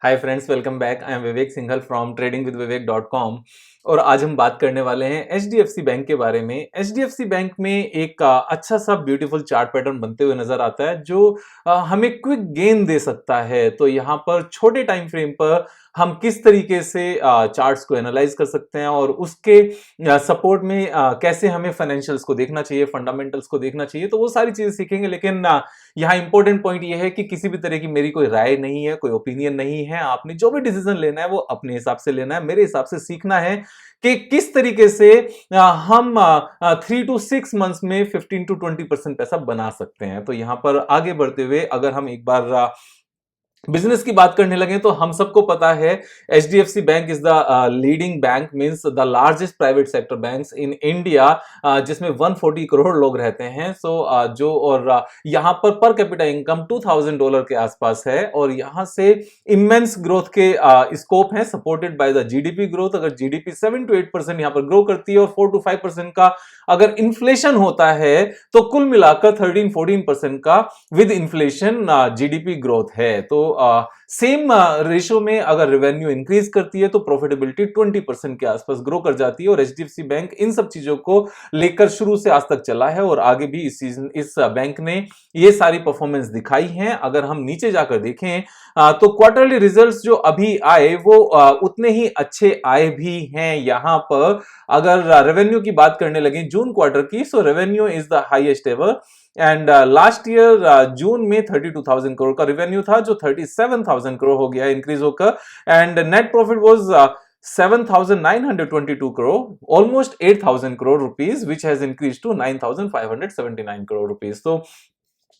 Hi friends, welcome back. I am Vivek Singhal from tradingwithvivek.com। और आज हम बात करने वाले हैं एचडीएफसी बैंक के बारे में। एचडीएफसी बैंक में एक अच्छा सा ब्यूटीफुल चार्ट पैटर्न बनते हुए नजर आता है जो हमें क्विक गेन दे सकता है। तो यहाँ पर छोटे टाइम फ्रेम पर हम किस तरीके से चार्ट्स को एनालाइज कर सकते हैं और उसके सपोर्ट में कैसे हमें फाइनेंशियल्स को देखना चाहिए, फंडामेंटल्स को देखना चाहिए, तो वो सारी चीजें सीखेंगे। लेकिन यहाँ इंपॉर्टेंट पॉइंट ये है कि किसी भी तरह की मेरी कोई राय नहीं है, कोई ओपिनियन नहीं है। आपने जो भी डिसीजन लेना है वो अपने हिसाब से लेना है। मेरे हिसाब से सीखना है कि किस तरीके से हम 3 to 6 मंथ्स में 15 to 20% पैसा बना सकते हैं। तो यहां पर आगे बढ़ते हुए अगर हम एक बार बिजनेस की बात करने लगे तो हम सबको पता है HDFC bank is the leading bank, means the largest private sector banks in India, जिसमें 140 करोड़ लोग रहते हैं। जो और यहां पर कैपिटा इनकम $2000 के आसपास है और यहां से इमेंस ग्रोथ के स्कोप है, supported by the GDP growth. अगर जीडीपी 7 to 8% यहां पर ग्रो करती है और 4 to 5% का अगर इन्फ्लेशन होता है तो कुल मिलाकर 13-14% का विद इन्फ्लेशन जीडीपी ग्रोथ है। तो सेम रेशियो में अगर रेवेन्यू इंक्रीज करती है तो प्रॉफिटेबिलिटी 20% के आसपास ग्रो कर जाती है। और एचडीएफसी बैंक इन सब चीजों को लेकर शुरू से आज तक चला है और आगे भी इस सीजन इस बैंक ने ये सारी परफॉर्मेंस दिखाई है। अगर हम नीचे जाकर देखें तो क्वार्टरली रिजल्ट्स जो अभी आए वो उतने ही अच्छे आए भी हैं। यहां पर अगर रेवेन्यू की बात करने लगे जून क्वार्टर की, so revenue is the highest ever and last year June में 32,000 करोड़ का रेवेन्यू था जो 37,000 करोड़ हो गया इंक्रीज होकर। And net profit was 7,922 crore, almost 8,000 crore rupees, which has increased to 9,579 crore rupees. तो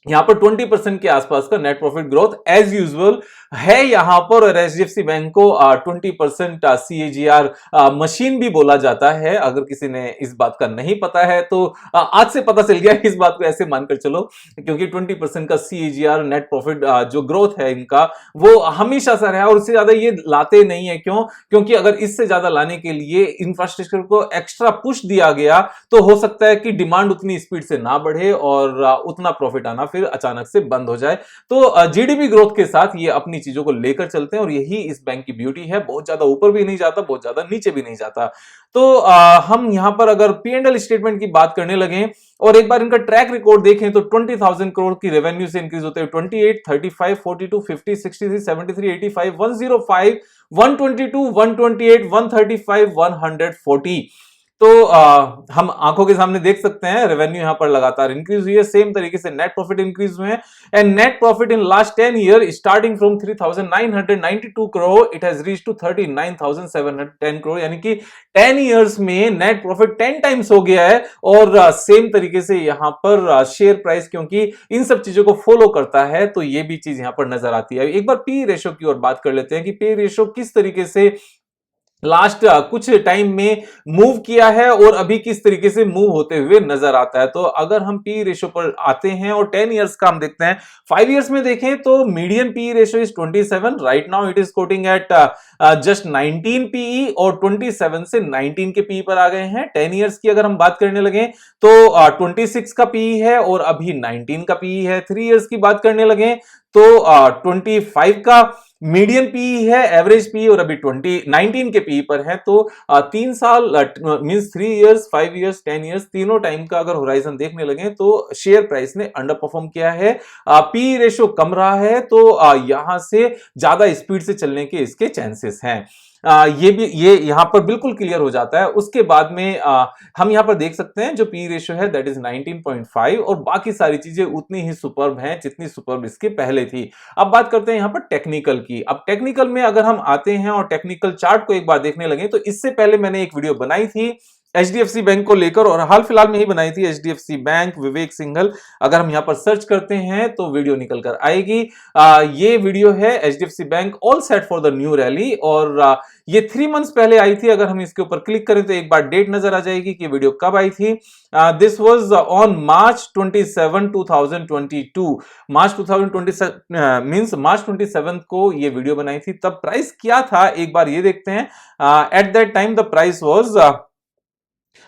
यहां पर 20% के आसपास का net profit growth as usual है यहां पर। और एचडीएफसी बैंक को 20% सीएजीआर मशीन भी बोला जाता है। अगर किसी ने इस बात का नहीं पता है तो आज से पता चल गया इस बात को, ऐसे मानकर चलो, क्योंकि 20% का सीएजीआर नेट प्रॉफिट जो ग्रोथ है इनका वो हमेशा से रहा और उससे ज्यादा ये लाते नहीं है। क्यों? क्योंकि अगर इससे ज्यादा लाने के लिए इंफ्रास्ट्रक्चर को एक्स्ट्रा पुश दिया गया तो हो सकता है कि डिमांड उतनी स्पीड से ना बढ़े और उतना प्रॉफिट आना फिर अचानक से बंद हो जाए। तो जीडीपी ग्रोथ के साथ ये अपनी चीजों को लेकर चलते हैं और यही इस बैंक की ब्यूटी है। बहुत ज्यादा ऊपर भी नहीं जाता, बहुत ज्यादा नीचे भी नहीं जाता। तो हम यहां पर अगर पी&एल स्टेटमेंट की बात करने लगे और एक बार इनका ट्रैक रिकॉर्ड देखें तो 20,000 करोड़ की रेवेन्यू से इंक्रीज होते हैं 28, 35, 42, 50, 63, 73, 85, 105, 122, 128, 135, 140। तो हम आंखों के सामने देख सकते हैं रेवेन्यू यहां पर लगातार इंक्रीज हुई है। सेम तरीके से नेट प्रॉफिट इंक्रीज हुए हैं and net profit in last 10 year starting from 3,992 crore it has reached to 39,710 crore, यानी कि 10 इयर्स में नेट प्रॉफिट 10 टाइम्स हो गया है। और सेम तरीके से यहां पर शेयर प्राइस, क्योंकि इन सब चीजों को फॉलो करता है, तो ये भी चीज यहां पर नजर आती है। एक बार पी रेशो की ओर बात कर लेते हैं कि पी रेशो किस तरीके से लास्ट कुछ टाइम में मूव किया है और अभी किस तरीके से मूव होते हुए नजर आता है। तो अगर हम पी रेशो पर आते हैं और 10 इयर्स का हम देखते हैं, 5 इयर्स में देखें तो median P ratio is 27। Right now it is quoting at just 19 PE और 27 से 19 के पी पर आ गए हैं। 10 इयर्स की अगर हम बात करने लगे तो 26 का पी है और अभी 19 का पी है। 3 इयर्स की बात करने लगे तो 25 का मीडियन पी है, एवरेज पी और अभी 19 के पी पर है। तो 3 साल मींस 3 इयर्स, 5 इयर्स, 10 इयर्स, तीनों टाइम का अगर होराइजन देखने लगे तो शेयर प्राइस ने अंडर परफॉर्म किया है। पी रेशो कम रहा है तो यहां से ज्यादा स्पीड से चलने के इसके चांसेस हैं। ये यहां पर बिल्कुल क्लियर हो जाता है। उसके बाद में हम यहां पर देख सकते हैं जो पी रेशियो है दैट इज 19.5 और बाकी सारी चीजें उतनी ही सुपर्ब हैं जितनी सुपर्ब इसके पहले थी। अब बात करते हैं यहां पर टेक्निकल की। अब टेक्निकल में अगर हम आते हैं और टेक्निकल चार्ट को एक बार देखने लगे तो इससे पहले मैंने एक वीडियो बनाई थी एचडीएफसी बैंक को लेकर और हाल फिलहाल में ही बनाई थी, एचडीएफसी बैंक विवेक सिंघल। अगर हम यहां पर सर्च करते हैं तो वीडियो निकल कर आएगी। ये वीडियो है HDFC bank all set for the new rally और ये 3 मंथ्स पहले आई थी। अगर हम इसके ऊपर क्लिक करें तो एक बार डेट नजर आ जाएगी कि वीडियो कब आई थी। This was on March 27, 2022। March 2027 means March 27 को ये वीडियो बनाई थी। तब प्राइस क्या था एक बार ये देखते हैं। At that time the price was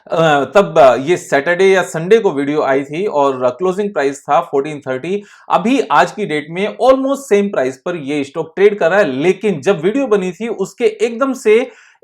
तब ये सैटरडे या संडे को वीडियो आई थी और क्लोजिंग प्राइस था 1430। अभी आज की डेट में ऑलमोस्ट सेम प्राइस पर ये स्टॉक ट्रेड कर रहा है, लेकिन जब वीडियो बनी थी उसके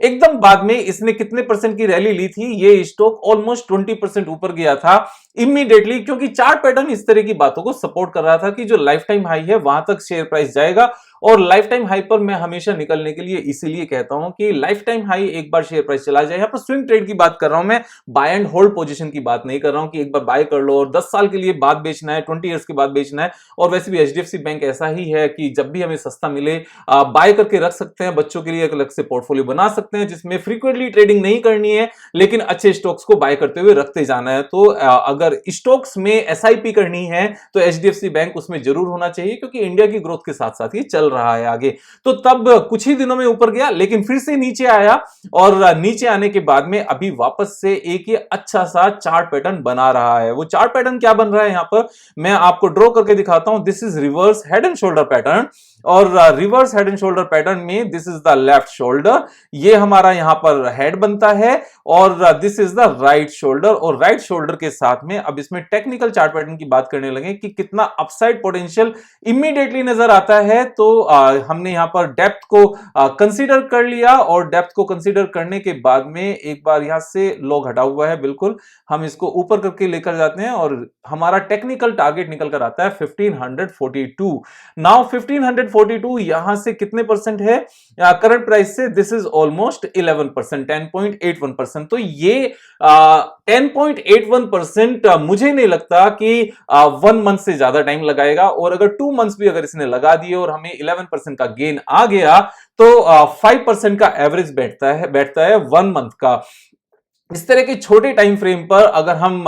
एकदम बाद में इसने कितने परसेंट की रैली ली थी, ये स्टॉक ऑलमोस्ट 20% ऊपर गया था इमीडिएटली, क्योंकि चार्ट पैटर्न इस तरह की बातों को सपोर्ट कर रहा था कि जो लाइफ टाइम हाई है वहां तक शेयर प्राइस जाएगा। और लाइफ टाइम हाई पर मैं हमेशा निकलने के लिए इसीलिए कहता हूं कि लाइफ टाइम हाई एक बार शेयर प्राइस चला जाए, यहां पर स्विंग ट्रेड की बात कर रहा हूं मैं, बाय एंड होल्ड पोजीशन की बात नहीं कर रहा हूं कि एक बार बाय कर लो और 10 साल के लिए बाद बेचना है, 20 इयर्स के बाद बेचना है। और वैसे भी एचडीएफसी बैंक ऐसा ही है कि जब भी हमें सस्ता मिले बाय करके रख सकते हैं, बच्चों के लिए एक अलग से पोर्टफोलियो बना सकते हैं जिसमें फ्रीक्वेंटली ट्रेडिंग नहीं करनी है, लेकिन अच्छे स्टॉक्स को बाय करते हुए रखते जाना है। तो अगर स्टॉक्स में एसआईपी करनी है तो एचडीएफसी बैंक उसमें जरूर होना चाहिए, क्योंकि इंडिया की ग्रोथ के साथ साथ ये चल रहा है आगे। तो तब कुछ ही दिनों में ऊपर गया, लेकिन फिर से नीचे आया और नीचे आने के बाद में अभी वापस से एक ये अच्छा सा चार्ट पैटर्न बना रहा है। वो चार्ट पैटर्न क्या बन रहा है, यहां पर मैं आपको ड्रॉ करके दिखाता हूं। This is reverse head and shoulder pattern, और reverse head and shoulder pattern में this is the left shoulder, ये हमारा यहां पर हेड बनता है, और this is the right shoulder. और राइट शोल्डर के साथ में अब इसमें टेक्निकल चार्ट पैटर्न की बात करने लगे कि कितना अपसाइड पोटेंशियल इमीडिएटली नजर आता है। तो हमने यहां पर डेप्थ को कंसीडर कर लिया, और डेप्थ को कंसीडर करने के बाद में एक बार यहां से लो घटा हुआ है, बिल्कुल हम इसको ऊपर करके लेकर जाते हैं और हमारा टेक्निकल टारगेट निकल कर आता है 1542। नाउ 1542 यहां से कितने परसेंट है करंट प्राइस से? This is almost 11%, 10.81%। तो ये 10.81% मुझे नहीं लगता कि 1 मंथ से ज्यादा टाइम लगाएगा, और अगर 2 मंथ्स भी अगर इसने लगा दिए और हमें 11% का गेन आ गया तो 5% का एवरेज बैठता है 1 मंथ का। इस तरह के छोटे टाइम फ्रेम पर अगर हम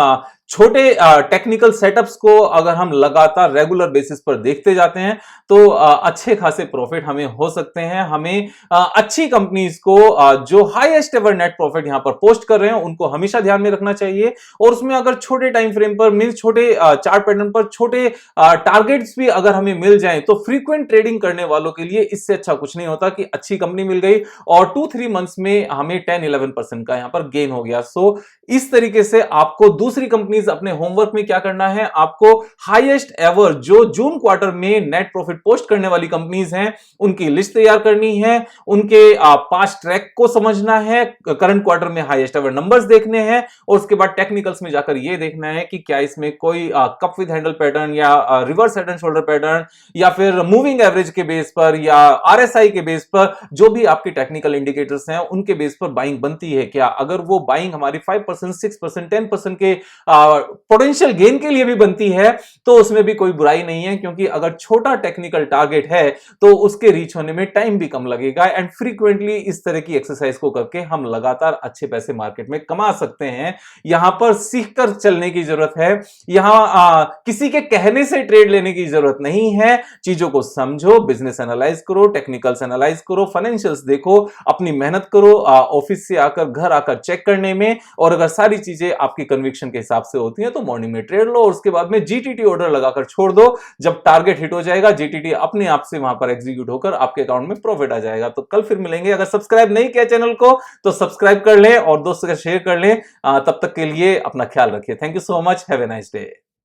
छोटे टेक्निकल सेटअप्स को अगर हम लगातार रेगुलर बेसिस पर देखते जाते हैं तो अच्छे खासे प्रॉफिट हमें हो सकते हैं। हमें अच्छी कंपनीज को जो हाईएस्ट एवर नेट प्रॉफिट यहां पर पोस्ट कर रहे हैं उनको हमेशा ध्यान में रखना चाहिए, और उसमें अगर छोटे टाइम फ्रेम पर मीन छोटे चार्ट पैटर्न पर छोटे टारगेट्स भी अगर हमें मिल जाएं तो फ्रीक्वेंट ट्रेडिंग करने वालों के लिए इससे अच्छा कुछ नहीं होता कि अच्छी कंपनी मिल गई और 2-3 मंथ्स में हमें 10-11% का यहां पर गेन हो गया। सो इस तरीके से आपको दूसरी कंपनीज अपने होमवर्क में क्या करना है, आपको हाईएस्ट एवर जो जून क्वार्टर में नेट प्रॉफिट पोस्ट करने वाली कंपनीज हैं उनकी लिस्ट तैयार करनी है, उनके पास्ट ट्रैक को समझना है, करंट क्वार्टर में हाईएस्ट एवर नंबर्स देखने हैं, और उसके बाद टेक्निकल्स में जाकर यह देखना है कि क्या इसमें कोई कप विद हैंडल पैटर्न या reverse head and shoulder pattern या फिर मूविंग एवरेज के बेस पर या आरएसआई के बेस पर जो भी आपके टेक्निकल इंडिकेटर्स हैं उनके बेस पर बाइंग बनती है क्या। अगर वो बाइंग हमारी 5%, 6%, 10% के पोटेंशियल गेन के लिए भी बनती है तो उसमें भी कोई बुराई नहीं है, क्योंकि अगर छोटा टेक्निकल टारगेट है तो उसके रीच होने में टाइम भी कम लगेगा। एंड फ्रीक्वेंटली इस तरह की एक्सरसाइज को करके हम लगातार अच्छे पैसे मार्केट में कमा सकते हैं। यहां पर सीखकर चलने की जरूरत है, यहां किसी के कहने से ट्रेड लेने की जरूरत नहीं है। चीजों को समझो, बिजनेस एनालाइज करो, टेक्निकल्स एनालाइज करो, फाइनेंशियल्स देखो, अपनी मेहनत करो ऑफिस से आकर घर आकर चेक करने में, और अगर सारी चीजें आपकी कन्विक्शन के हिसाब से होती हैं तो मॉर्निंग में ट्रेड लो और उसके बाद में जीटीटी ऑर्डर लगाकर छोड़ दो। जब टारगेट हिट हो जाएगा जीटीटी अपने आप से वहां पर एग्जीक्यूट होकर आपके अकाउंट में प्रॉफिट आ जाएगा। तो कल फिर मिलेंगे। अगर सब्सक्राइब नहीं किया चैनल को तो सब्सक्राइब कर लें और दोस्तों का शेयर कर लें। तब तक के लिए अपना ख्याल रखिए। Thank you so much, have a nice day.